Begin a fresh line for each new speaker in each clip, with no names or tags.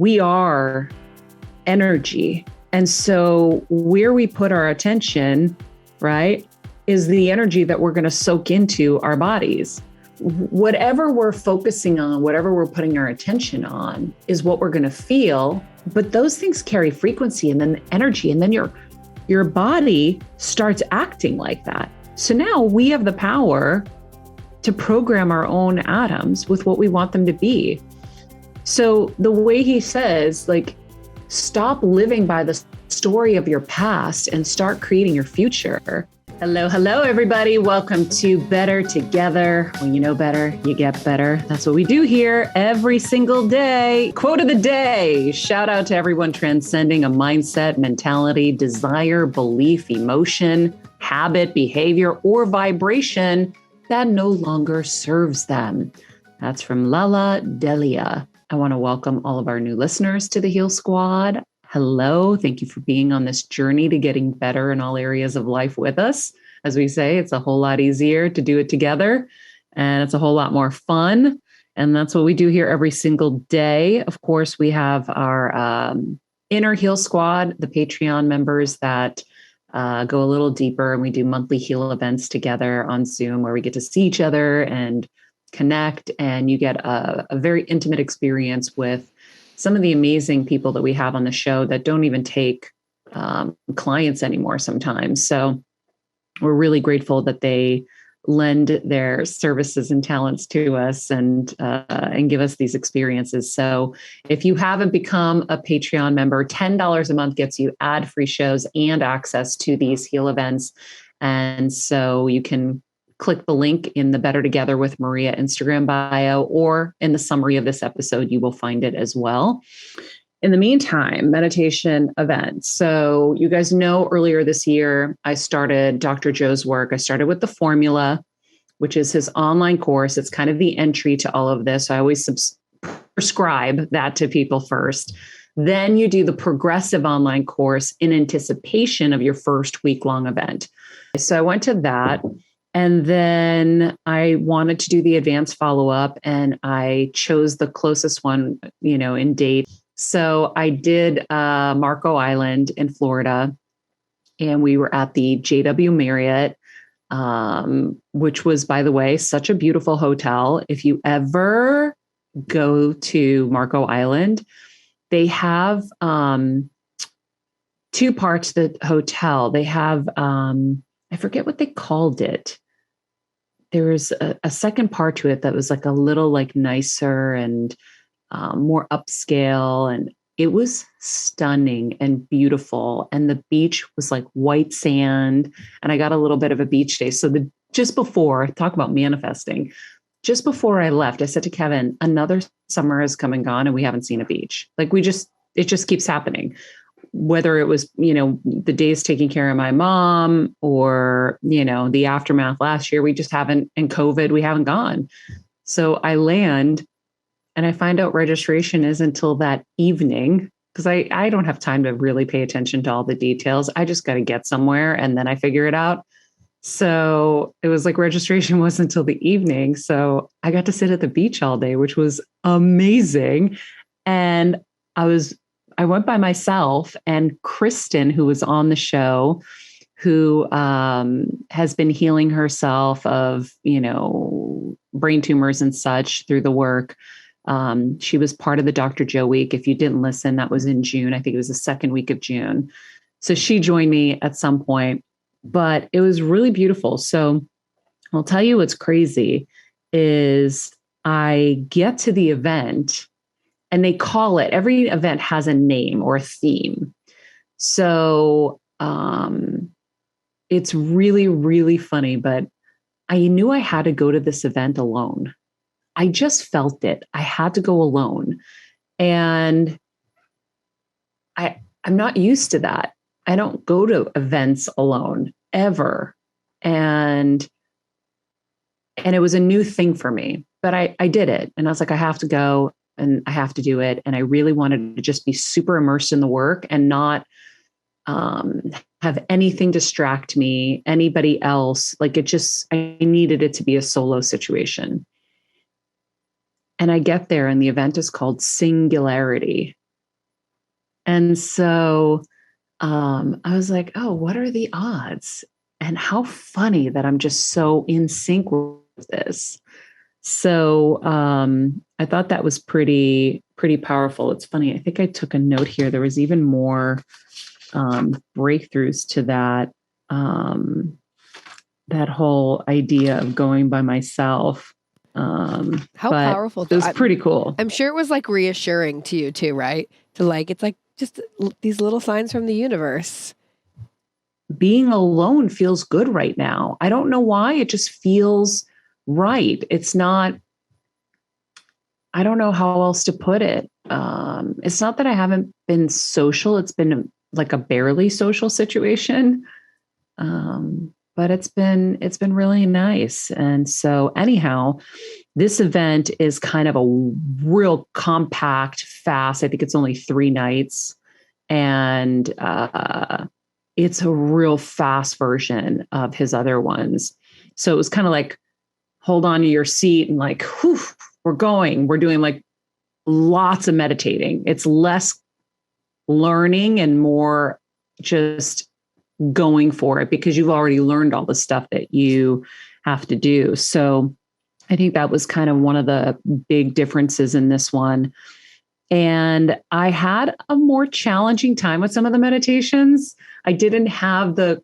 we are energy. And so where we put our attention, right, is the energy that we're going to soak into our bodies. Whatever we're focusing on, whatever we're putting our attention on is what we're going to feel. But those things carry frequency and then energy. And then your body starts acting like that. So now we have the power to program our own atoms with what we want them to be. So the way he says, like, stop living by the story of your past and start creating your future. Hello, everybody. Welcome to Better Together. When you know better, you get better. That's what we do here every single day. Quote of the day. Shout out to everyone transcending a mindset, mentality, desire, belief, emotion, habit, behavior, or vibration that no longer serves them. That's from Lala Delia. I want to welcome all of our new listeners to the Heal Squad. Hello. Thank you for being on this journey to getting better in all areas of life with us. As we say, it's a whole lot easier to do it together, and it's a whole lot more fun. And that's what we do here every single day. Of course, we have our inner Heal Squad, the Patreon members that go a little deeper, and we do monthly heal events together on Zoom where we get to see each other and connect, and you get a very intimate experience with some of the amazing people that we have on the show that don't even take clients anymore sometimes. So we're really grateful that they lend their services and talents to us and give us these experiences. So if you haven't become a Patreon member, $10 a month gets you ad-free shows and access to these heal events. And so you can click the link in the Better Together with Maria Instagram bio, or in the summary of this episode, you will find it as well. In the meantime, meditation events. So you guys know earlier this year, I started Dr. Joe's work. I started with the formula, which is his online course. It's kind of the entry to all of this. I always prescribe that to people first. Then you do the progressive online course in anticipation of your first week-long event. So I went to that. And then I wanted to do the advanced follow-up, and I chose the closest one, in date. So I did Marco Island in Florida, and we were at the JW Marriott, which was, by the way, such a beautiful hotel. If you ever go to Marco Island, they have two parts to the hotel. They have, I forget what they called it. There was a second part to it that was like a little nicer and more upscale. And it was stunning and beautiful. And the beach was like white sand. And I got a little bit of a beach day. So just before, talk about manifesting, just before I left, I said to Kevin, another summer has come and gone and we haven't seen a beach. It just keeps happening. Whether it was, the days taking care of my mom or, the aftermath last year, we just haven't, and COVID, we haven't gone. So I land and I find out registration is until that evening because I don't have time to really pay attention to all the details. I just got to get somewhere and then I figure it out. So it was like registration was until the evening. So I got to sit at the beach all day, which was amazing. And I went by myself, and Kristen, who was on the show, who has been healing herself of, brain tumors and such through the work. She was part of the Dr. Joe week. If you didn't listen, that was in June. I think it was the second week of June. So she joined me at some point, but it was really beautiful. So I'll tell you what's crazy is I get to the event. And they call it, every event has a name or a theme. So it's really, really funny, but I knew I had to go to this event alone. I just felt it. I had to go alone. And I'm not used to that. I don't go to events alone ever. And it was a new thing for me, but I did it. And I was like, I have to go. And I have to do it. And I really wanted to just be super immersed in the work and not have anything distract me, anybody else. I needed it to be a solo situation. And I get there and the event is called Singularity. And so I was like, oh, what are the odds? And how funny that I'm just so in sync with this. So I thought that was pretty powerful. It's funny. I think I took a note here. There was even more breakthroughs to that that whole idea of going by myself.
How
But
powerful.
it was pretty cool.
I'm sure it was like reassuring to you too, right? To like, it's like just these little signs from the universe.
Being alone feels good right now. I don't know why. It just feels right. It's not, I don't know how else to put it. It's not that I haven't been social. It's been like a barely social situation. But it's been really nice. And so anyhow, this event is kind of a real compact, fast. I think it's only 3 nights. And it's a real fast version of his other ones. So it was kind of like, hold on to your seat and like, whew, we're going. We're doing like lots of meditating. It's less learning and more just going for it because you've already learned all the stuff that you have to do. So I think that was kind of one of the big differences in this one. And I had a more challenging time with some of the meditations. I didn't have the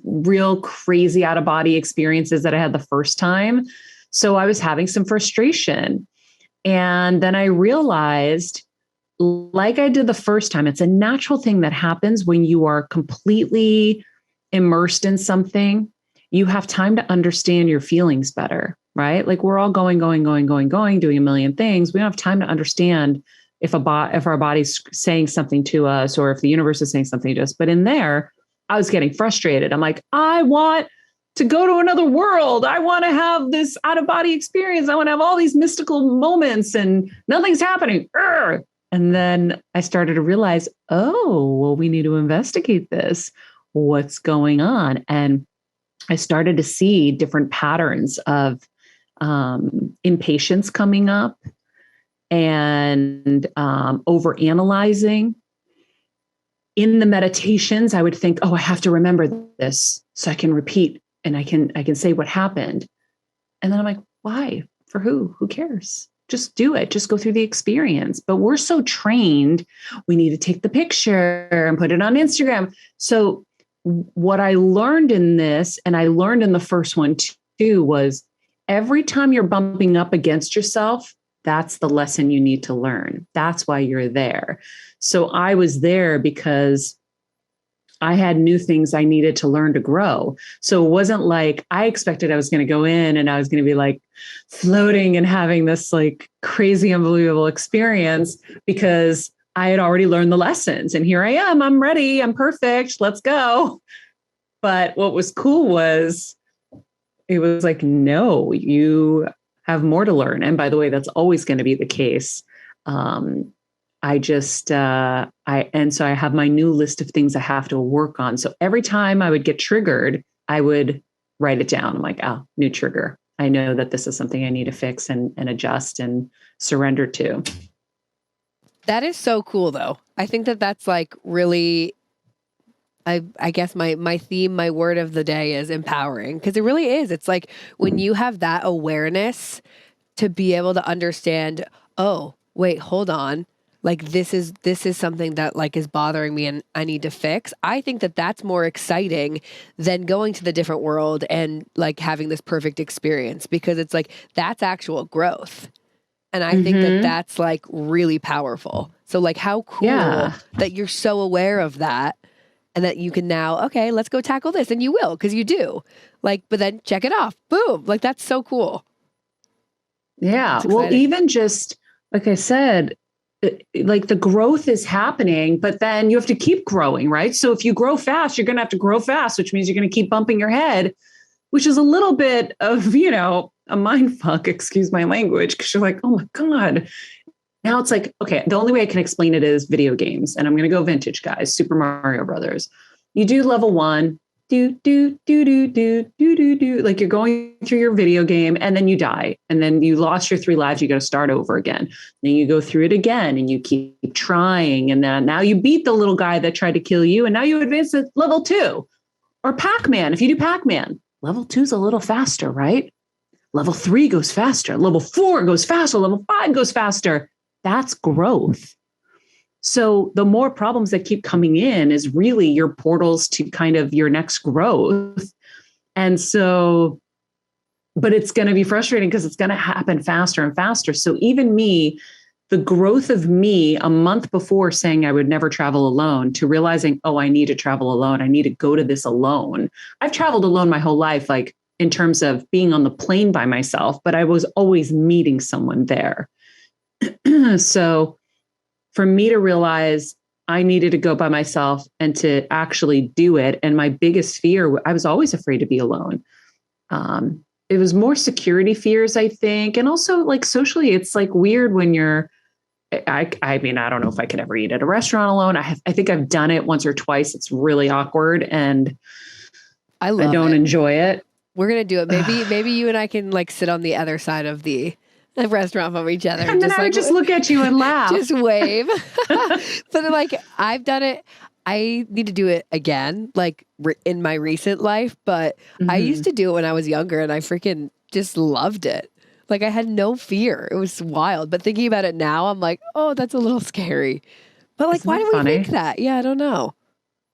real crazy out of body experiences that I had the first time. So I was having some frustration. And then I realized, like I did the first time, it's a natural thing that happens when you are completely immersed in something. You have time to understand your feelings better, right? Like we're all going, doing a million things. We don't have time to understand if our body's saying something to us or if the universe is saying something to us. But in there, I was getting frustrated. I'm like, I want to go to another world. I want to have this out of body experience. I want to have all these mystical moments and nothing's happening. Urgh. And then I started to realize, oh, well, we need to investigate this. What's going on? And I started to see different patterns of impatience coming up and overanalyzing. In the meditations, I would think, oh, I have to remember this so I can repeat and I can say what happened. And then I'm like, why? For who? Who cares? Just do it. Just go through the experience. But we're so trained. We need to take the picture and put it on Instagram. So what I learned in this, and I learned in the first one too, was every time you're bumping up against yourself, that's the lesson you need to learn. That's why you're there. So I was there because I had new things I needed to learn to grow. So it wasn't like I expected I was going to go in and I was going to be like floating and having this like crazy, unbelievable experience because I had already learned the lessons. And here I am. I'm ready. I'm perfect. Let's go. But what was cool was it was like, no, you have more to learn. And by the way, that's always going to be the case. So I have my new list of things I have to work on. So every time I would get triggered, I would write it down. I'm like, oh, new trigger. I know that this is something I need to fix and adjust and surrender to.
That is so cool though. I think that that's like really, I guess my theme, my word of the day is empowering because it really is. It's like when you have that awareness to be able to understand, oh, wait, hold on. Like this is something that like is bothering me and I need to fix. I think that that's more exciting than going to the different world and like having this perfect experience because it's like that's actual growth. And I think that that's like really powerful. So like how cool that you're so aware of that and that you can now, okay, let's go tackle this. And you will, because you do. Like, but then check it off. Boom. Like that's so cool.
Yeah. Well, even just like I said, like the growth is happening, but then you have to keep growing, right? So if you grow fast, you're going to have to grow fast, which means you're going to keep bumping your head, which is a little bit of, a mind fuck, excuse my language, because you're like, oh my God. Now it's like, okay, the only way I can explain it is video games. And I'm going to go vintage, guys, Super Mario Brothers. You do level 1, do. Like you're going through your video game and then you die. And then you lost your 3 lives. You got to start over again. Then you go through it again and you keep trying. And then now you beat the little guy that tried to kill you. And now you advance to level 2. Or Pac-Man. If you do Pac-Man, level 2 is a little faster, right? Level 3 goes faster. Level 4 goes faster. Level 5 goes faster. That's growth. So the more problems that keep coming in is really your portals to kind of your next growth. And so, but it's going to be frustrating because it's going to happen faster and faster. So even me, the growth of me a month before saying I would never travel alone to realizing, oh, I need to travel alone. I need to go to this alone. I've traveled alone my whole life, like in terms of being on the plane by myself, but I was always meeting someone there. So for me to realize I needed to go by myself and to actually do it. And my biggest fear, I was always afraid to be alone. It was more security fears, I think. And also like socially, it's like weird when you're, I mean, I don't know if I could ever eat at a restaurant alone. I think I've done it once or twice. It's really awkward and I don't enjoy it.
We're going to do it. Maybe you and I can like sit on the other side of the restaurant from each other.
And then I would just look at you and laugh.
Just wave. But like, I've done it. I need to do it again, like in my recent life. But I used to do it when I was younger and I freaking just loved it. Like I had no fear. It was wild. But thinking about it now, I'm like, oh, that's a little scary. But like, why do we think that? Yeah, I don't know.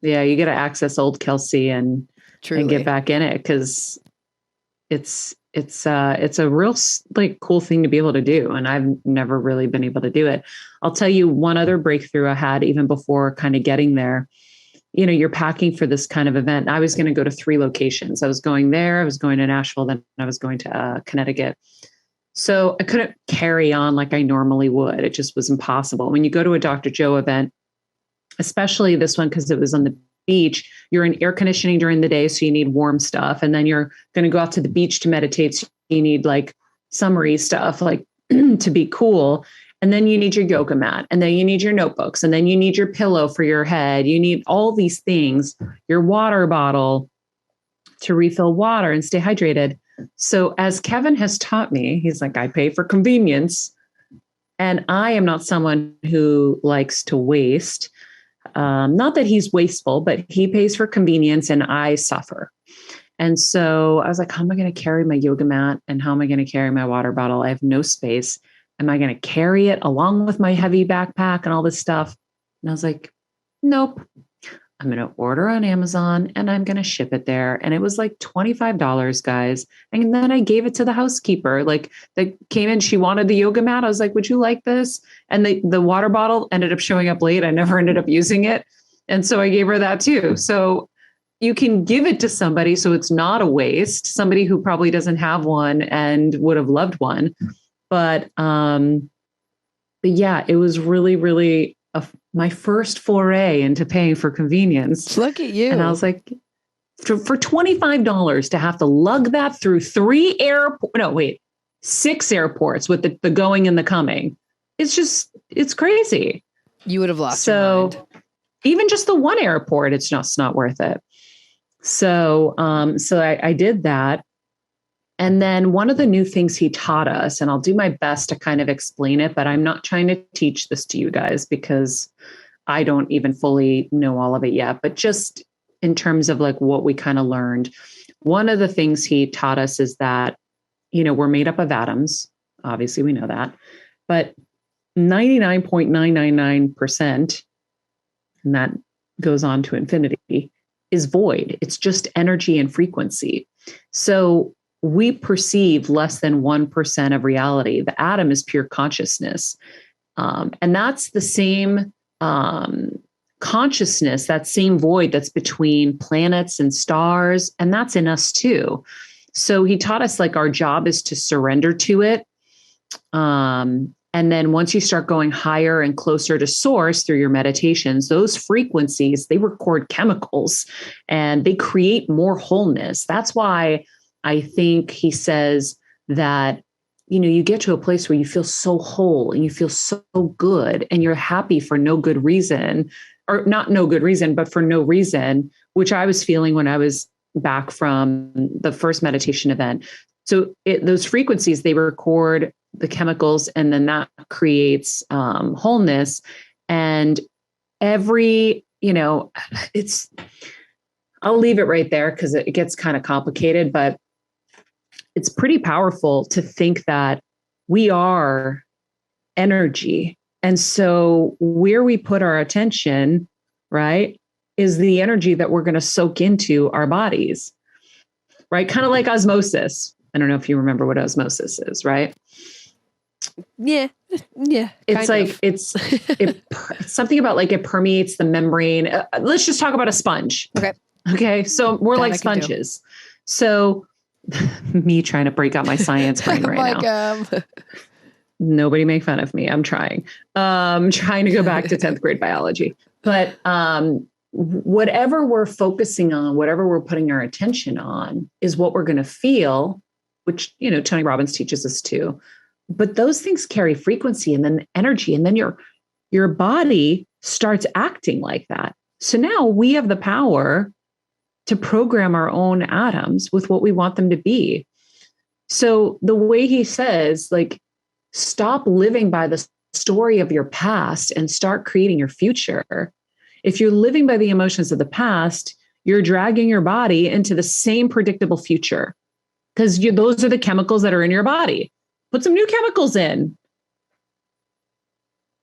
Yeah, you got to access old Kelsey and get back in it because it's a real like cool thing to be able to do. And I've never really been able to do it. I'll tell you one other breakthrough I had even before kind of getting there. You know, you're packing for this kind of event. I was going to go to 3 locations. I was going there. I was going to Nashville. Then I was going to Connecticut. So I couldn't carry on like I normally would. It just was impossible. When you go to a Dr. Joe event, especially this one, because it was on the beach, you're in air conditioning during the day. So you need warm stuff. And then you're going to go out to the beach to meditate. So you need like summery stuff, like to be cool. And then you need your yoga mat. And then you need your notebooks. And then you need your pillow for your head. You need all these things, your water bottle to refill water and stay hydrated. So as Kevin has taught me, he's like, I pay for convenience. And I am not someone who likes to waste. Not that he's wasteful, but he pays for convenience and I suffer. And so I was like, how am I going to carry my yoga mat? And how am I going to carry my water bottle? I have no space. Am I going to carry it along with my heavy backpack and all this stuff? And I was like, nope. I'm going to order on Amazon and I'm going to ship it there. And it was like $25, guys. And then I gave it to the housekeeper. Like that came in, she wanted the yoga mat. I was like, would you like this? And the water bottle ended up showing up late. I never ended up using it. And so I gave her that too. So you can give it to somebody so it's not a waste, somebody who probably doesn't have one and would have loved one. But yeah, it was really, really my first foray into paying for convenience.
Look at you.
And I was like, for $25 to have to lug that through 6 airports with the going and the coming. It's crazy.
You would have lost your mind.
Even just the one airport, it's not worth it. So I did that. And then one of the new things he taught us, and I'll do my best to kind of explain it, but I'm not trying to teach this to you guys because I don't even fully know all of it yet. But just in terms of like what we kind of learned, one of the things he taught us is that, you know, we're made up of atoms. Obviously, we know that. But 99.999%, and that goes on to infinity, is void. It's just energy and frequency. So we perceive less than 1% of reality. The atom is pure consciousness. And that's the same consciousness, that same void that's between planets and stars. And that's in us too. So he taught us like our job is to surrender to it. And then once you start going higher and closer to source through your meditations, those frequencies, they record chemicals and they create more wholeness. That's why I think he says that you get to a place where you feel so whole and you feel so good and you're happy for no good reason, or not no good reason, but for no reason, which I was feeling when I was back from the first meditation event. So those frequencies, they record the chemicals, and then that creates wholeness. And every, I'll leave it right there because it gets kind of complicated, but it's pretty powerful to think that we are energy. And so where we put our attention, right, is the energy that we're going to soak into our bodies, right? Kind of like osmosis. I don't know if you remember what osmosis is, right?
Yeah.
It's like, it's something about like it permeates the membrane. Let's just talk about a sponge. Okay. So we're like sponges. So me trying to break out my science brain right now. Nobody make fun of me. I'm trying to go back to 10th grade biology, but whatever we're focusing on, whatever we're putting our attention on is what we're going to feel, which, Tony Robbins teaches us too. But those things carry frequency and then energy, and then your body starts acting like that. So now we have the power to program our own atoms with what we want them to be. So the way he says, like, stop living by the story of your past and start creating your future. If you're living by the emotions of the past, you're dragging your body into the same predictable future, because those are the chemicals that are in your body. Put some new chemicals in.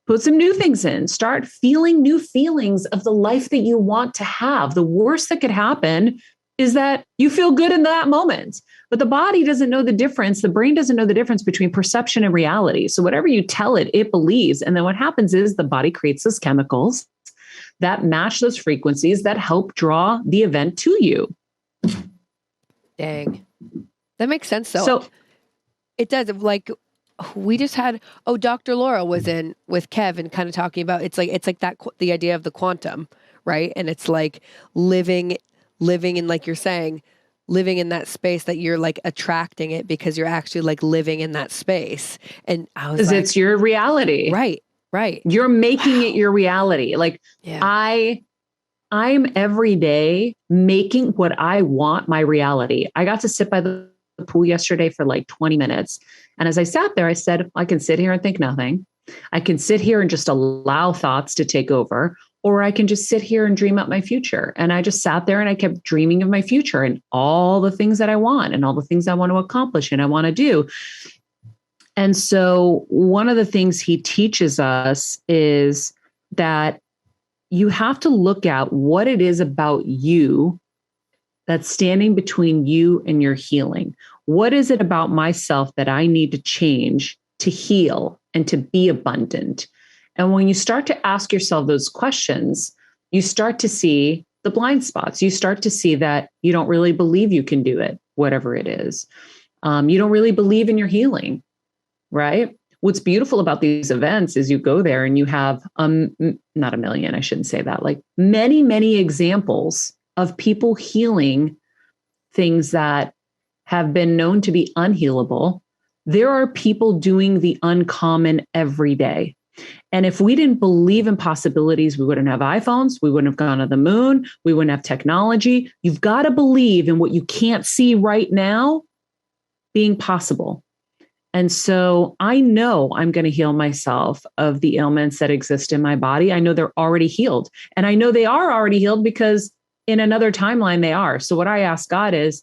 Put some new things in. Start feeling new feelings of the life that you want to have. The worst that could happen is that you feel good in that moment, but the body doesn't know the difference. The brain doesn't know the difference between perception and reality. So whatever you tell it, it believes. And then what happens is the body creates those chemicals that match those frequencies that help draw the event to you.
Dang. That makes sense though.
So
it does. Like, we just had, Dr. Laura was in with Kev and kind of talking about, it's like that, the idea of the quantum, right? And it's like living in, like you're saying, living in that space that you're like attracting it because you're actually like living in that space. And I was like,
it's your reality.
Right.
You're making it your reality. Like,
yeah.
I'm every day making what I want my reality. I got to sit by the pool yesterday for like 20 minutes. And as I sat there, I said, I can sit here and think nothing. I can sit here and just allow thoughts to take over, or I can just sit here and dream up my future. And I just sat there and I kept dreaming of my future and all the things that I want and all the things I want to accomplish and I want to do. And so one of the things he teaches us is that you have to look at what it is about you that's standing between you and your healing. What is it about myself that I need to change to heal and to be abundant? And when you start to ask yourself those questions, you start to see the blind spots. You start to see that you don't really believe you can do it, whatever it is. You don't really believe in your healing, right? What's beautiful about these events is you go there and you have, not a million, I shouldn't say that, like many, many examples of people healing things that have been known to be unhealable. There are people doing the uncommon every day. And if we didn't believe in possibilities, we wouldn't have iPhones, we wouldn't have gone to the moon, we wouldn't have technology. You've got to believe in what you can't see right now being possible. And so I know I'm going to heal myself of the ailments that exist in my body. I know they're already healed. And I know they are already healed because in another timeline they are. So what I ask God is,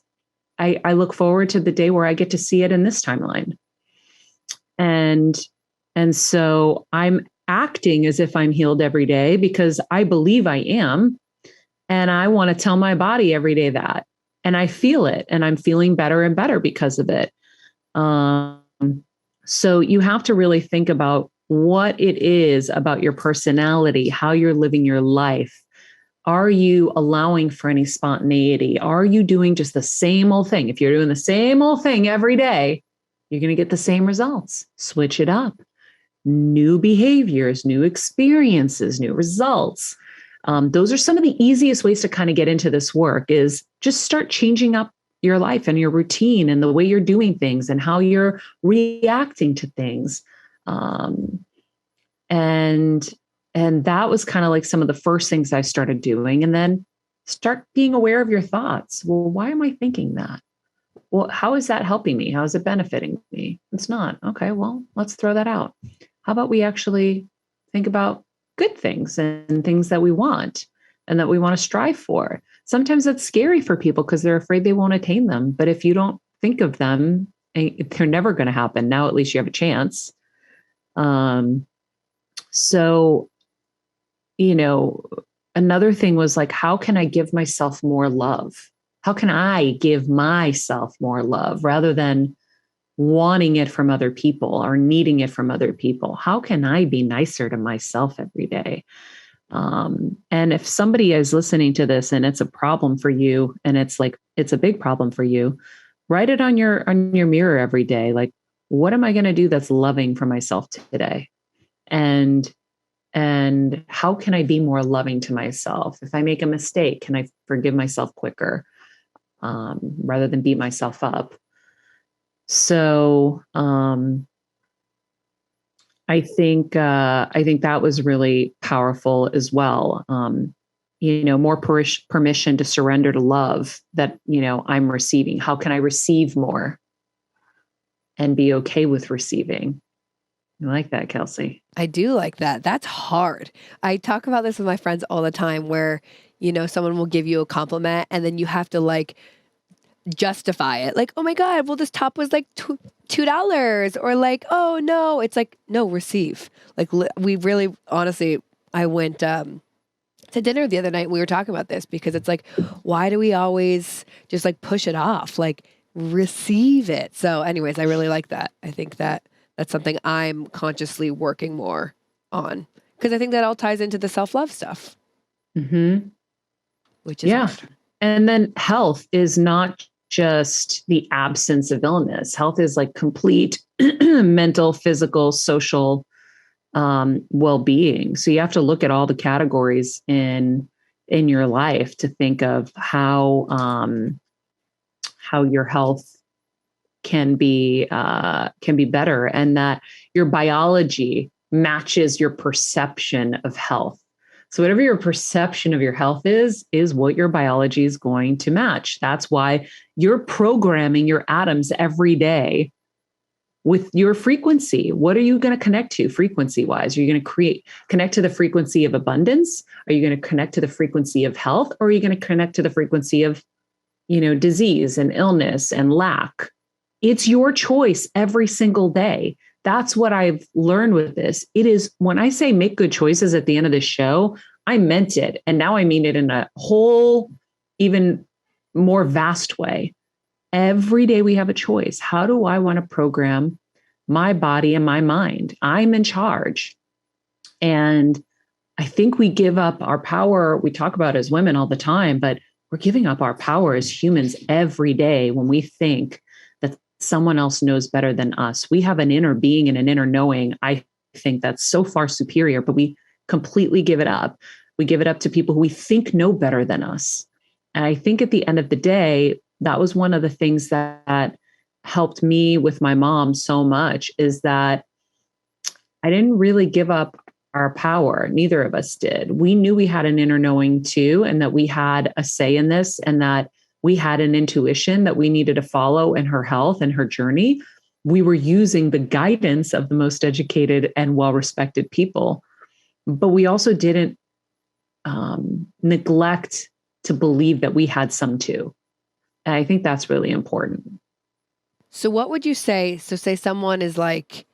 I look forward to the day where I get to see it in this timeline. And so I'm acting as if I'm healed every day because I believe I am. And I want to tell my body every day that. And I feel it. And I'm feeling better and better because of it. So you have to really think about what it is about your personality, how you're living your life. Are you allowing for any spontaneity? Are you doing just the same old thing? If you're doing the same old thing every day, you're going to get the same results. Switch it up. New behaviors, new experiences, new results. Those are some of the easiest ways to kind of get into this work is just start changing up your life and your routine and the way you're doing things and how you're reacting to things. And that was kind of like some of the first things I started doing. And then start being aware of your thoughts. Well, why am I thinking that? Well, how is that helping me? How is it benefiting me? It's not. Okay, well, let's throw that out. How about we actually think about good things and things that we want and that we want to strive for? Sometimes that's scary for people because they're afraid they won't attain them. But if you don't think of them, they're never going to happen. Now, at least you have a chance. So, another thing was like, how can I give myself more love? How can I give myself more love rather than wanting it from other people or needing it from other people? How can I be nicer to myself every day? And if somebody is listening to this and it's a problem for you, and it's a big problem for you, write it on your mirror every day. Like, what am I going to do that's loving for myself today? And how can I be more loving to myself? If I make a mistake, can I forgive myself quicker? Rather than beat myself up. So I think that was really powerful as well. More permission to surrender to love that I'm receiving. How can I receive more and be okay with receiving? I like that, Kelsey.
I do like that. That's hard. I talk about this with my friends all the time where, someone will give you a compliment and then you have to like justify it. Like, oh my God, well, this top was like $2 or like, oh no, it's like, no, receive. Like we really, honestly, I went to dinner the other night and we were talking about this because it's like, why do we always just like push it off? Like receive it. So anyways, I really like that. I think that that's something I'm consciously working more on because I think that all ties into the self-love stuff.
Mm-hmm.
Which is hard.
And then health is not just the absence of illness. Health is like complete mental, physical, social well-being. So you have to look at all the categories in your life to think of how your health can be better, and that your biology matches your perception of health. So whatever your perception of your health is what your biology is going to match. That's why you're programming your atoms every day with your frequency. What are you going to connect to frequency-wise? Are you going to connect to the frequency of abundance? Are you going to connect to the frequency of health? Or are you going to connect to the frequency of, disease and illness and lack? It's your choice every single day. That's what I've learned with this. It is, when I say make good choices at the end of the show, I meant it. And now I mean it in a whole, even more vast way. Every day we have a choice. How do I want to program my body and my mind? I'm in charge. And I think we give up our power. We talk about it as women all the time, but we're giving up our power as humans every day when we think that someone else knows better than us. We have an inner being and an inner knowing. I think that's so far superior, but we completely give it up. We give it up to people who we think know better than us. And I think at the end of the day, that was one of the things that helped me with my mom so much, is that I didn't really give up our power. Neither of us did. We knew we had an inner knowing too, and that we had a say in this, and that we had an intuition that we needed to follow in her health and her journey. We were using the guidance of the most educated and well-respected people, but we also didn't neglect to believe that we had some too. And I think that's really important.
So what would you say? So say someone is like,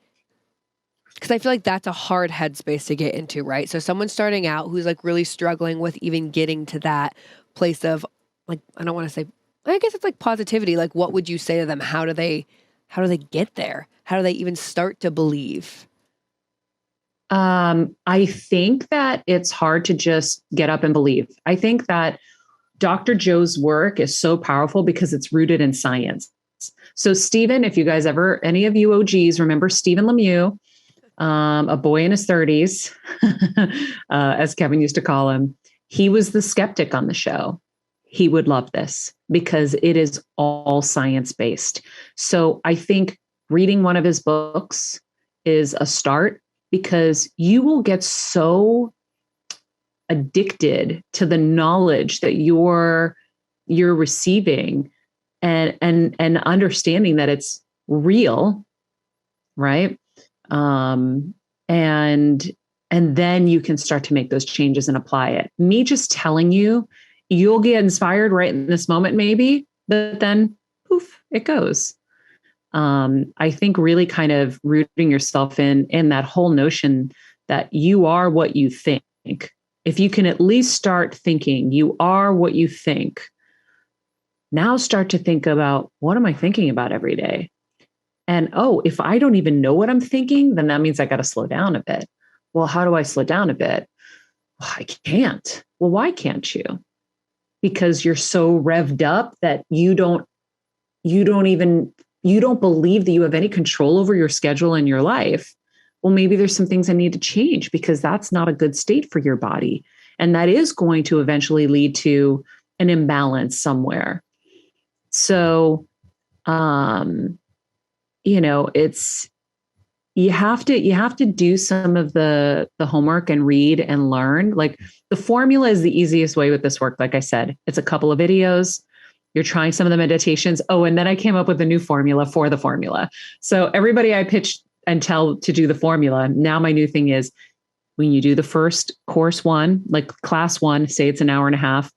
because I feel like that's a hard headspace to get into, right? So someone starting out who's like really struggling with even getting to that place of like, I don't want to say, I guess it's like positivity. Like, what would you say to them? How do they get there? How do they even start to believe?
I think that it's hard to just get up and believe. I think that Dr. Joe's work is so powerful because it's rooted in science. So Stephen, if you guys ever, any of you OGs remember Stephen Lemieux, a boy in his 30s, as Kevin used to call him, he was the skeptic on the show. he would love this because it is all science-based. So I think reading one of his books is a start, because you will get so addicted to the knowledge that you're receiving, and understanding that it's real, right? And then you can start to make those changes and apply it. Me just telling you, you'll get inspired right in this moment, maybe, but then poof, it goes. I think really kind of rooting yourself in that whole notion that you are what you think. If you can at least start thinking you are what you think, now start to think about, what am I thinking about every day? And if I don't even know what I'm thinking, then that means I got to slow down a bit. Well, how do I slow down a bit? Well, I can't. Well, why can't you? Because you're so revved up that you don't believe that you have any control over your schedule and your life. Well, maybe there's some things I need to change, because that's not a good state for your body. And that is going to eventually lead to an imbalance somewhere. So, it's, you have to do some of the homework and read and learn. Like, the formula is the easiest way with this work. Like I said, it's a couple of videos. You're trying some of the meditations. And then I came up with a new formula for the formula. So everybody I pitched and tell to do the formula, now my new thing is, when you do the first course one, like class one, say it's an hour and a half,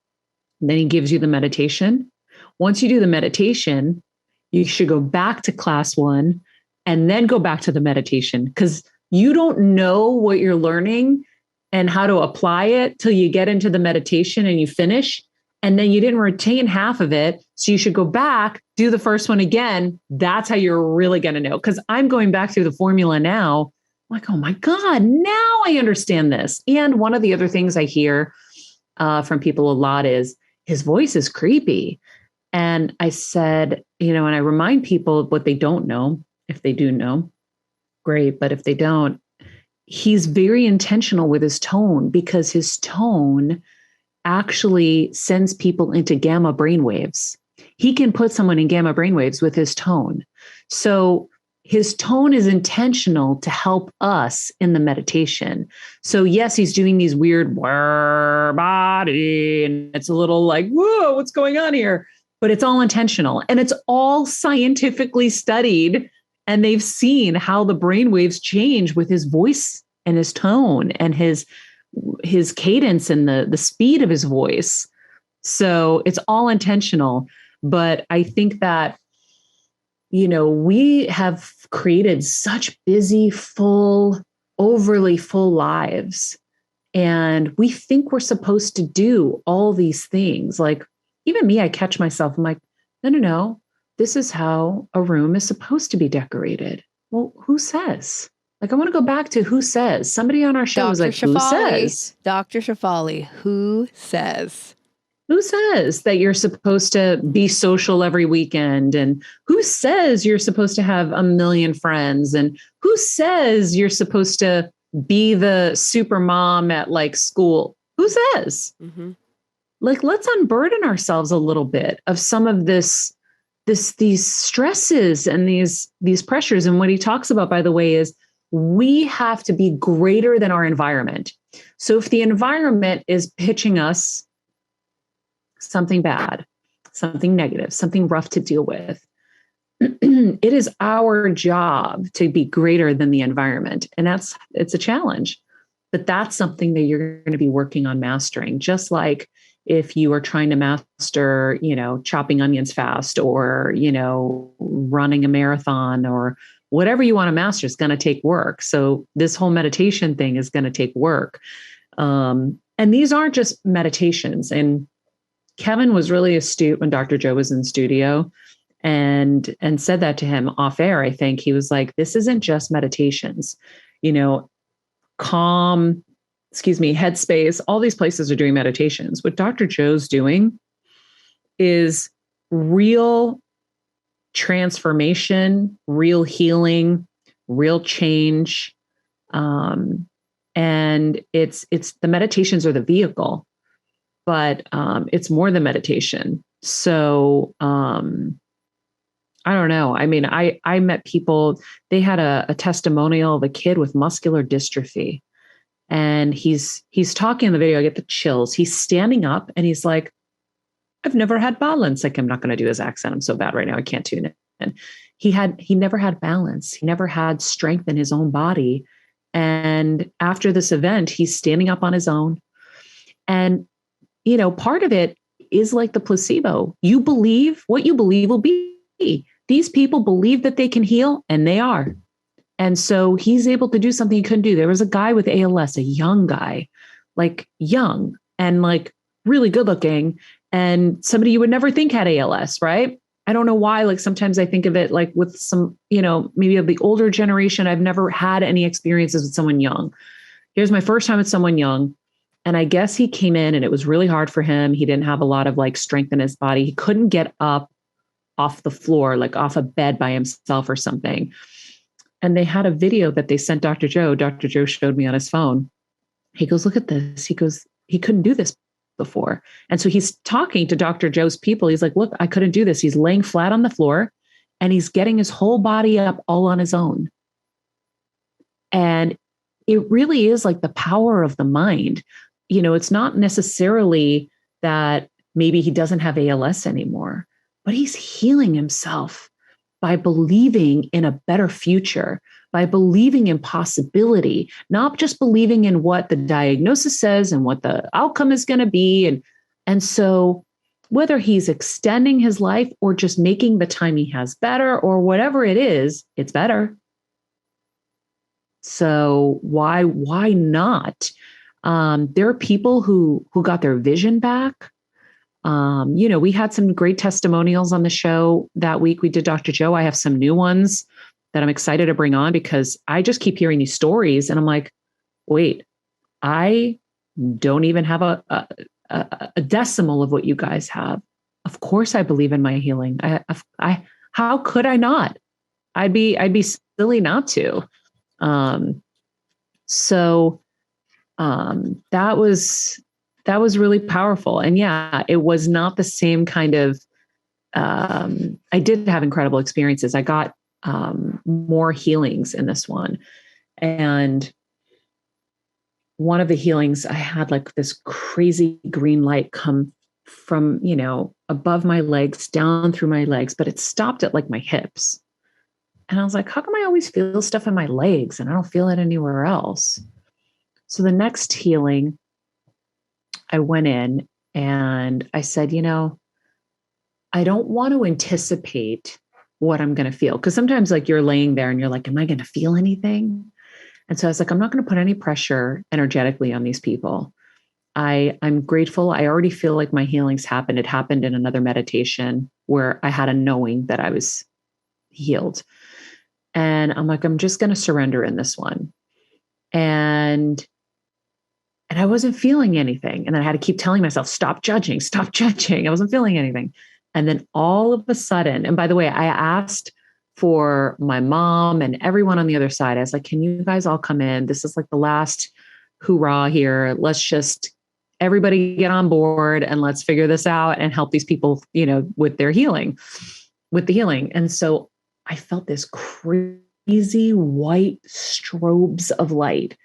then he gives you the meditation. Once you do the meditation, you should go back to class one and then go back to the meditation, because you don't know what you're learning and how to apply it till you get into the meditation and you finish. And then you didn't retain half of it. So you should go back, do the first one again. That's how you're really going to know. Because I'm going back through the formula now. I'm like, oh my God, now I understand this. And one of the other things I hear from people a lot is, his voice is creepy. And I said, and I remind people what they don't know. If they do know, great. But if they don't, he's very intentional with his tone, because his tone actually sends people into gamma brainwaves. He can put someone in gamma brainwaves with his tone. So his tone is intentional to help us in the meditation. So yes, he's doing these weird body, and it's a little like, whoa, what's going on here? But it's all intentional, and it's all scientifically studied. And they've seen how the brainwaves change with his voice and his tone and his cadence and the speed of his voice. So it's all intentional. But I think that, we have created such busy, full, overly full lives. And we think we're supposed to do all these things. Like, even me, I catch myself. I'm like, no. This is how a room is supposed to be decorated. Well, who says? Like, I want to go back to who says. Somebody on our show was like, who says?
Dr. Shafali, who says?
Who says that you're supposed to be social every weekend? And who says you're supposed to have a million friends? And who says you're supposed to be the super mom at like school? Who says? Mm-hmm. Like, let's unburden ourselves a little bit of some of these stresses and these pressures. And what he talks about, by the way, is we have to be greater than our environment. So if the environment is pitching us something bad, something negative, something rough to deal with, it is our job to be greater than the environment. And it's a challenge, but that's something that you're going to be working on mastering. Just like if you are trying to master, chopping onions fast, or, running a marathon, or whatever you want to master, is going to take work. So this whole meditation thing is going to take work. And these aren't just meditations. And Kevin was really astute when Dr. Joe was in studio and said that to him off air. I think he was like, this isn't just meditations, Calm, Headspace, all these places are doing meditations. What Dr. Joe's doing is real transformation, real healing, real change. And it's the meditations are the vehicle. but it's more than meditation. So I don't know. I mean, I met people, they had a testimonial of a kid with muscular dystrophy. And he's talking in the video. I get the chills. He's standing up and he's like, I've never had balance. Like, I'm not going to do his accent. I'm so bad right now. I can't tune it. And he never had balance. He never had strength in his own body. And after this event, he's standing up on his own. And, you know, part of it is like the placebo. You believe what you believe will be. These people believe that they can heal, and they are. And so he's able to do something he couldn't do. There was a guy with ALS, a young guy, like young and like really good looking, and somebody you would never think had ALS, right? I don't know why. Like sometimes I think of it like with some, you know, maybe of the older generation. I've never had any experiences with someone young. Here's my first time with someone young. And I guess he came in and it was really hard for him. He didn't have a lot of like strength in his body. He couldn't get up off the floor, like off a bed by himself or something. And they had a video that they sent Dr. Joe. Dr. Joe showed me on his phone. He goes, look at this. He goes, he couldn't do this before. And so he's talking to Dr. Joe's people. He's like, look, I couldn't do this. He's laying flat on the floor and he's getting his whole body up all on his own. And it really is like the power of the mind. You know, it's not necessarily that maybe he doesn't have ALS anymore, but he's healing himself by believing in a better future, by believing in possibility, not just believing in what the diagnosis says and what the outcome is going to be. And so whether he's extending his life or just making the time he has better or whatever it is, it's better. So why not? There are people who got their vision back. You know, we had some great testimonials on the show that week. We did Dr. Joe. I have some new ones that I'm excited to bring on because I just keep hearing these stories and I'm like, wait, I don't even have a decimal of what you guys have. Of course, I believe in my healing. How could I not? I'd be silly not to. That was really powerful. And yeah, it was not the same kind of, I did have incredible experiences. I got more healings in this one. And one of the healings, I had like this crazy green light come from, you know, above my legs, down through my legs, but it stopped at like my hips. And I was like, how come I always feel stuff in my legs and I don't feel it anywhere else? So the next healing, I went in and I said, you know, I don't want to anticipate what I'm going to feel. Because sometimes like you're laying there and you're like, am I going to feel anything? And so I was like, I'm not going to put any pressure energetically on these people. I'm grateful. I already feel like my healings happened. It happened in another meditation where I had a knowing that I was healed. And I'm like, I'm just going to surrender in this one. And I wasn't feeling anything. And then I had to keep telling myself, stop judging. I wasn't feeling anything. And then all of a sudden, and by the way, I asked for my mom and everyone on the other side. I was like, can you guys all come in? This is like the last hoorah here. Let's just everybody get on board and let's figure this out and help these people, you know, with the healing. And so I felt this crazy white strobes of light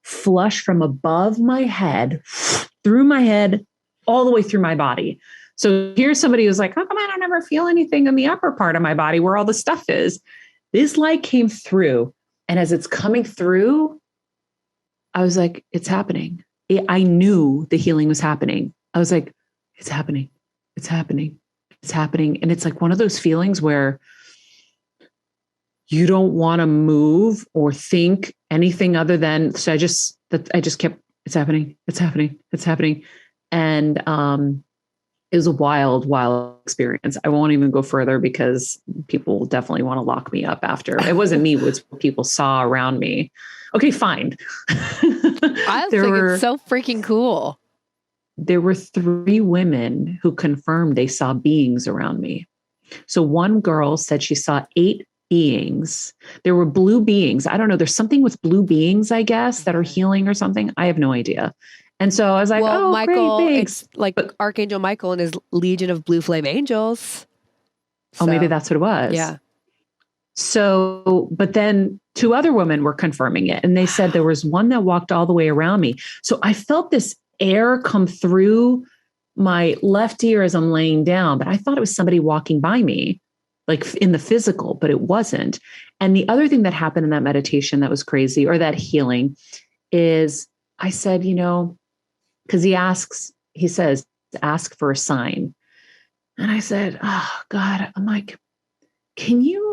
flush from above my head, through my head, all the way through my body. So here's somebody who's like, how come I don't ever feel anything in the upper part of my body where all the stuff is? This light came through. And as it's coming through, I was like, it's happening. I knew the healing was happening. I was like, it's happening. It's happening. It's happening. And it's like one of those feelings where you don't want to move or think anything other than, so I just kept, it's happening. It's happening. It's happening. And it was a wild experience. I won't even go further because people will definitely want to lock me up after. It wasn't me, it was what people saw around me. Okay, fine.
I think it's so freaking cool.
There were 3 women who confirmed they saw beings around me. So one girl said she saw 8 beings. There were blue beings. I don't know. There's something with blue beings, I guess, that are healing or something. I have no idea. And so I was like,
Well,
oh, great,
Michael,
thanks.
it's like
But,
Archangel Michael and his legion of blue flame angels.
oh, maybe
So,
that's what it was.
yeah.
So, but then two other women were confirming it. And they said there was one that walked all the way around me. So I felt this air come through my left ear as I'm laying down, but I thought it was somebody walking by me, like in the physical, but it wasn't. And the other thing that happened in that meditation that was crazy, or that healing, is I said, because he says, ask for a sign. And I said, oh God, I'm like, can you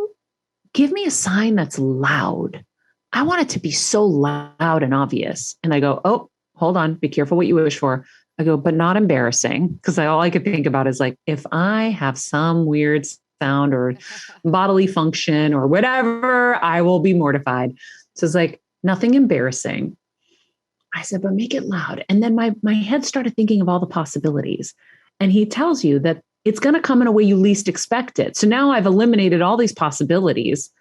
give me a sign that's loud? I want it to be so loud and obvious. And I go, oh, hold on, be careful what you wish for. I go, but not embarrassing. Because all I could think about is like, if I have some weird sound or bodily function or whatever, I will be mortified. So it's like, nothing embarrassing. I said, but make it loud. And then my head started thinking of all the possibilities. And he tells you that it's going to come in a way you least expect it. So now I've eliminated all these possibilities.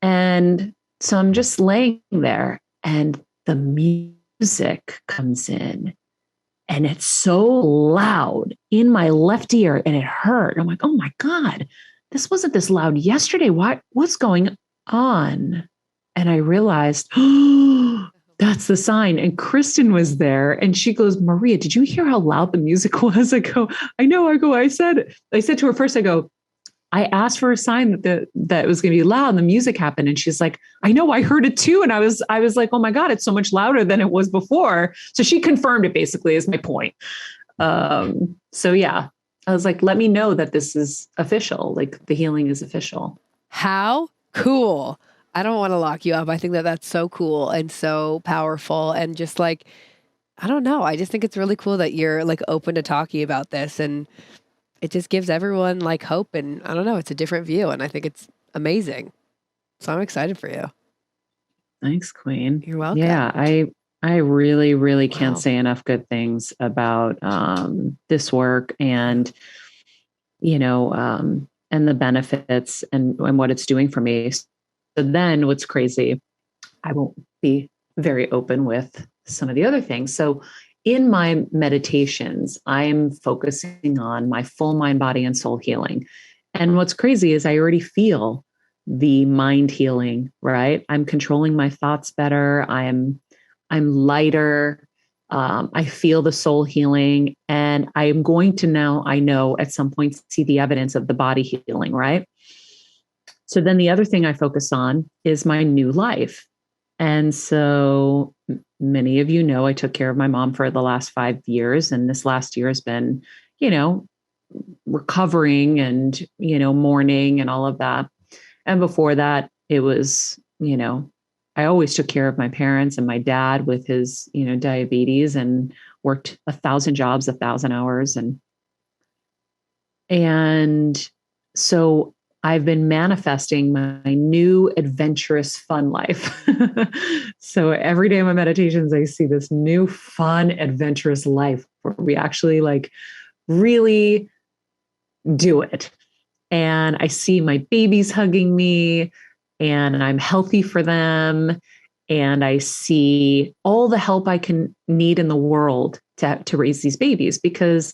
And so I'm just laying there and the music comes in and it's so loud in my left ear and it hurt. I'm like, oh my God, this wasn't this loud yesterday. What's going on? And I realized, oh, that's the sign. And Kristen was there and she goes, Maria, did you hear how loud the music was? I go, I know. I said to her first, I go, I asked for a sign that it was going to be loud and the music happened. And she's like, I know, I heard it too. And I was like, oh my God, it's so much louder than it was before. So she confirmed it basically is my point. So yeah, I was like, let me know that this is official. Like the healing is official.
How cool. I don't want to lock you up. I think that that's so cool and so powerful. And just like, I don't know. I just think it's really cool that you're like open to talking about this, and it just gives everyone like hope. And I don't know, it's a different view. And I think it's amazing. So I'm excited for you.
Thanks, Queen.
You're welcome.
Yeah, I really, really
Wow.
can't say enough good things about this work and, and the benefits and what it's doing for me. So then what's crazy, I won't be very open with some of the other things. So in my meditations, I'm focusing on my full mind, body, and soul healing. And what's crazy is I already feel the mind healing, right? I'm controlling my thoughts better. I'm lighter. I feel the soul healing. And I am going to now, I know at some point, see the evidence of the body healing, right? So then the other thing I focus on is my new life. And so many of you know I took care of my mom for the last 5 years. And this last year has been, recovering and, mourning and all of that. And before that, it was, I always took care of my parents and my dad with his, diabetes and worked 1,000 jobs, 1,000 hours. And so I've been manifesting my new adventurous fun life. So every day in my meditations, I see this new fun, adventurous life where we actually like really do it. And I see my babies hugging me and I'm healthy for them. And I see all the help I can need in the world to raise these babies. Because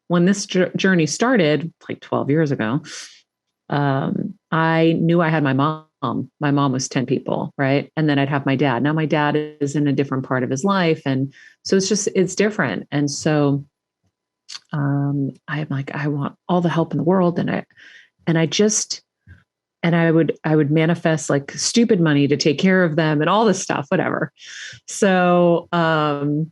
when this journey started like 12 years ago, I knew I had my mom. My mom was 10 people, right? And then I'd have my dad. Now my dad is in a different part of his life. And so it's different. And so I'm like, I want all the help in the world. And I would manifest like stupid money to take care of them and all this stuff, whatever. So I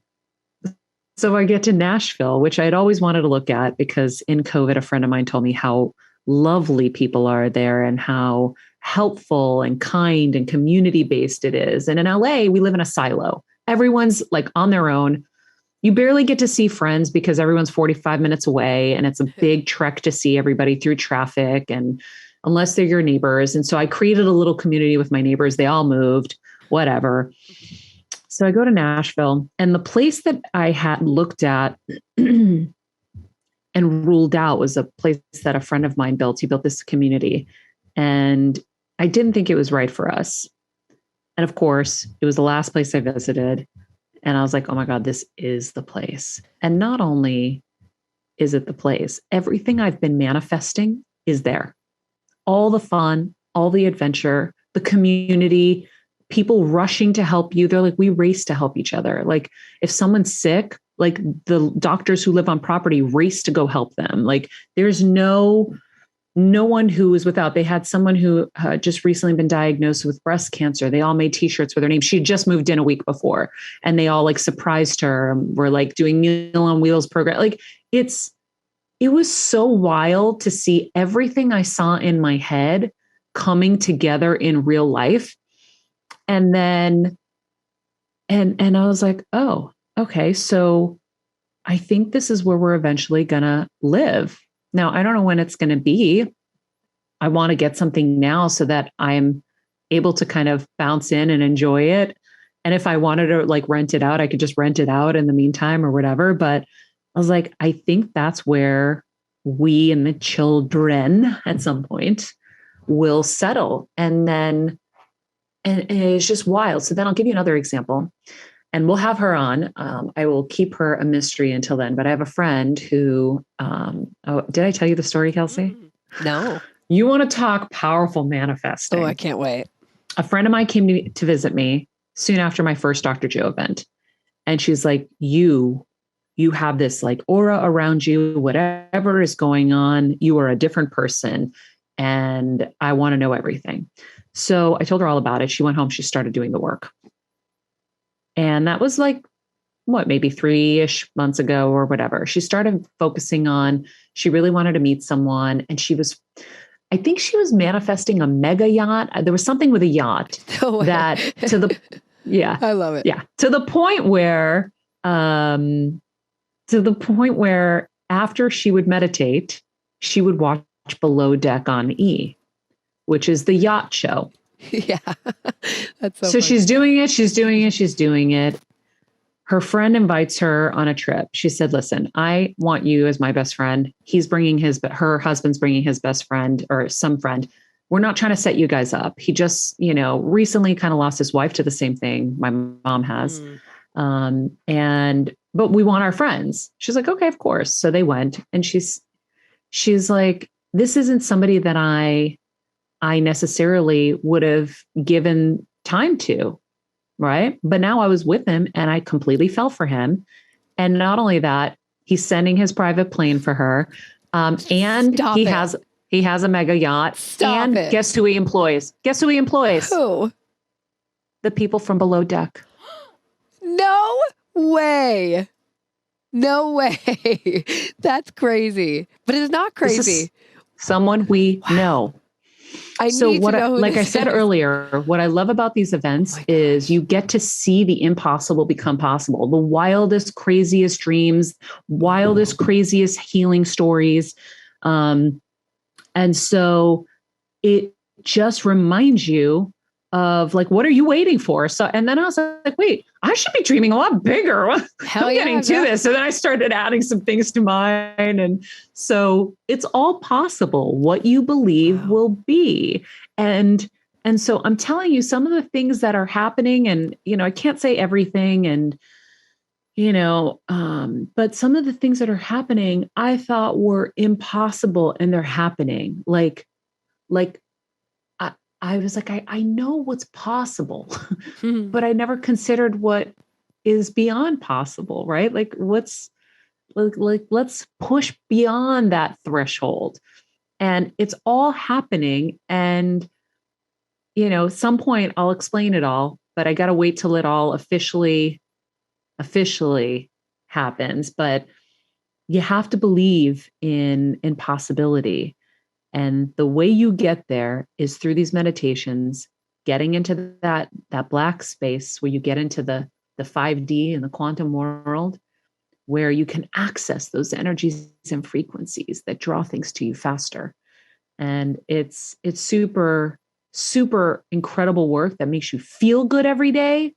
get to Nashville, which I had always wanted to look at because in COVID, a friend of mine told me how lovely people are there and how helpful and kind and community-based it is. And in LA, we live in a silo. Everyone's like on their own. You barely get to see friends because everyone's 45 minutes away and it's a big trek to see everybody through traffic and unless they're your neighbors. And so I created a little community with my neighbors. They all moved, whatever. So I go to Nashville and the place that I had looked at and ruled out was a place that a friend of mine built. He built this community and I didn't think it was right for us. And of course, it was the last place I visited. And I was like, oh my God, this is the place. And not only is it the place, everything I've been manifesting is there. All the fun, all the adventure, the community, people rushing to help you. They're like, we race to help each other. Like if someone's sick, like the doctors who live on property race to go help them. Like there's no one who is without. They had someone who had just recently been diagnosed with breast cancer. They all made t-shirts with her name. She had just moved in a week before, and they all like surprised her. We're like doing Meal on Wheels program. Like it was so wild to see everything I saw in my head coming together in real life. And then, and I was like, oh, okay. So I think this is where we're eventually going to live. Now, I don't know when it's going to be. I want to get something now so that I'm able to kind of bounce in and enjoy it. And if I wanted to like rent it out, I could just rent it out in the meantime or whatever. But I was like, I think that's where we and the children at some point will settle. And then, and it's just wild. So then I'll give you another example. And we'll have her on. I will keep her a mystery until then. But I have a friend who, did I tell you the story, Kelsey?
No.
You want to talk powerful manifesting.
Oh, I can't wait.
A friend of mine came to visit me soon after my first Dr. Joe event. And she's like, you have this like aura around you, whatever is going on, you are a different person. And I want to know everything. So I told her all about it. She went home, she started doing the work. And that was like, maybe 3-ish months ago or whatever. She started focusing on, she really wanted to meet someone. And I think she was manifesting a mega yacht. There was something with a yacht that yeah.
I love it.
Yeah. To the point where after she would meditate, she would watch Below Deck on E, which is the yacht show.
Yeah. That's so
So
funny. She's
doing it. Her friend invites her on a trip. She said, listen, I want you as my best friend. He's bringing her husband's bringing his best friend or some friend. We're not trying to set you guys up. He just, recently kind of lost his wife to the same thing my mom has. But we want our friends. She's like, okay, of course. So they went, and she's like, this isn't somebody that I necessarily would have given time to. Right. But now I was with him and I completely fell for him. And not only that, he's sending his private plane for her. And he has a mega yacht. Guess who he employs?
Who?
The people from Below Deck.
No way. That's crazy. But it's not crazy.
Someone we know.
I need to know who
like
this
I said
is.
earlier, what I love about these events is you get to see the impossible become possible. The wildest, craziest dreams, wildest, craziest healing stories. And so it just reminds you of like, what are you waiting for? So, and then I was like, wait, I should be dreaming a lot bigger.
Hell
I'm
yeah,
getting to this. So then I started adding some things to mine. And so it's all possible. What you believe will be. And so I'm telling you some of the things that are happening, and, I can't say everything, and, but some of the things that are happening, I thought were impossible, and they're happening. Like I was like, I know what's possible, but I never considered what is beyond possible, right? Like let's push beyond that threshold. And it's all happening. And, some point I'll explain it all, but I got to wait till it all officially happens. But you have to believe in possibility. And the way you get there is through these meditations, getting into that black space where you get into the 5D and the quantum world, where you can access those energies and frequencies that draw things to you faster. And it's super, super incredible work that makes you feel good every day,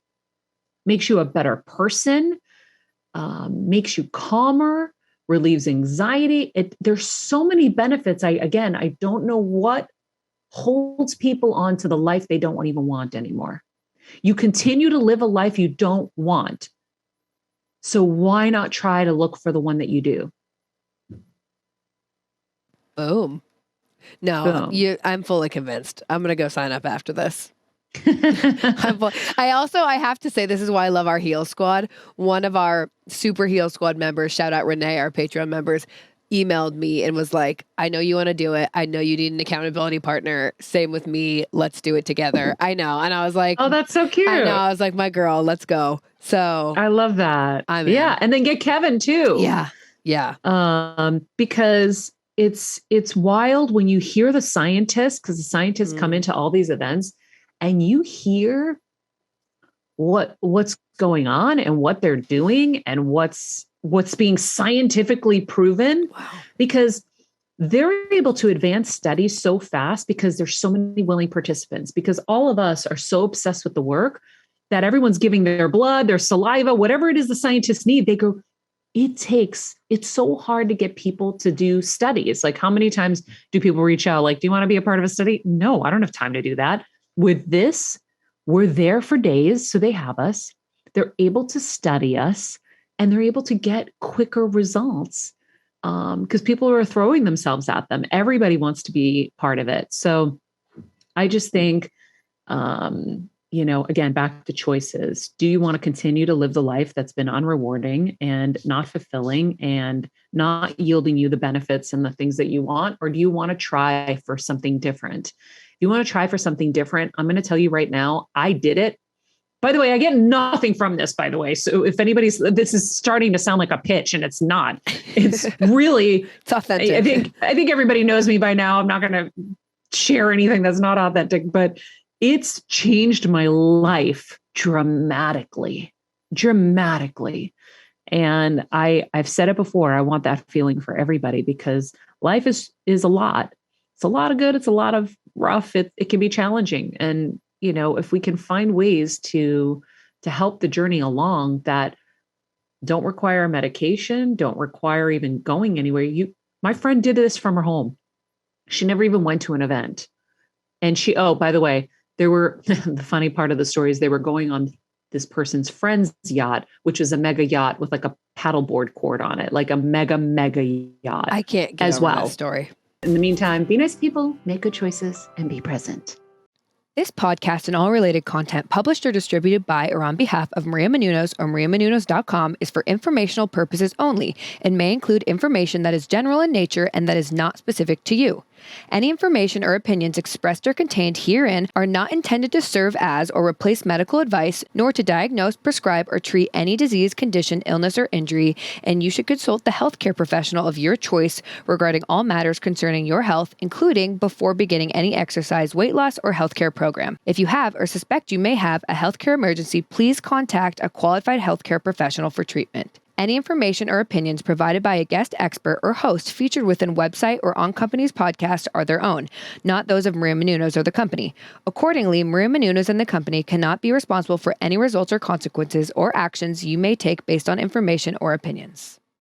makes you a better person, makes you calmer, relieves anxiety. There's so many benefits. I don't know what holds people on to the life they don't even want anymore. You continue to live a life you don't want. So why not try to look for the one that you do?
Boom. No,
Boom.
I'm fully convinced. I'm going to go sign up after this. I have to say, this is why I love our Heal Squad. One of our super Heal Squad members, shout out Renee, our Patreon members, emailed me and was like, I know you want to do it. I know you need an accountability partner. Same with me. Let's do it together. I know. And I was like,
Oh, that's so cute.
I know. I was like, my girl, let's go. So
I love that.
I'm
yeah.
in.
And then get Kevin too.
Yeah. Yeah.
Because it's wild when you hear the scientists, because the scientists come into all these events and you hear what's going on and what they're doing and what's being scientifically proven.
Wow.
Because they're able to advance studies so fast because there's so many willing participants, because all of us are so obsessed with the work that everyone's giving their blood, their saliva, whatever it is the scientists need. They go, it's so hard to get people to do studies. Like, how many times do people reach out? Like, do you want to be a part of a study? No, I don't have time to do that. With this, we're there for days. So they have us, they're able to study us, and they're able to get quicker results because people are throwing themselves at them. Everybody wants to be part of it. So I just think, again, back to choices. Do you want to continue to live the life that's been unrewarding and not fulfilling and not yielding you the benefits and the things that you want? Or do you want to try for something different? If you want to try for something different, I'm going to tell you right now, I did it. By the way, I get nothing from this, by the way. So if this is starting to sound like a pitch, and it's not, it's really,
it's authentic.
I think everybody knows me by now. I'm not going to share anything that's not authentic, but it's changed my life dramatically. And I've said it before, I want that feeling for everybody, because life is a lot. It's a lot of good. It's a lot of rough. It can be challenging. And, if we can find ways to help the journey along that don't require medication, don't require even going anywhere. My friend did this from her home. She never even went to an event. And by the way, there were the funny part of the story is they were going on this person's friend's yacht, which is a mega yacht with like a paddleboard cord on it, like a mega yacht.
I can't get
as
over
well.
That story.
In the meantime, be nice people, make good choices, and be present.
This podcast and all related content published or distributed by or on behalf of Maria Menounos or mariamenounos.com is for informational purposes only and may include information that is general in nature and that is not specific to you. Any information or opinions expressed or contained herein are not intended to serve as or replace medical advice, nor to diagnose, prescribe, or treat any disease, condition, illness, or injury, and you should consult the healthcare professional of your choice regarding all matters concerning your health, including before beginning any exercise, weight loss, or healthcare program. If you have or suspect you may have a healthcare emergency, please contact a qualified healthcare professional for treatment. Any information or opinions provided by a guest expert or host featured within website or on company's podcast are their own, not those of Maria Menounos or the company. Accordingly, Maria Menounos and the company cannot be responsible for any results or consequences or actions you may take based on information or opinions.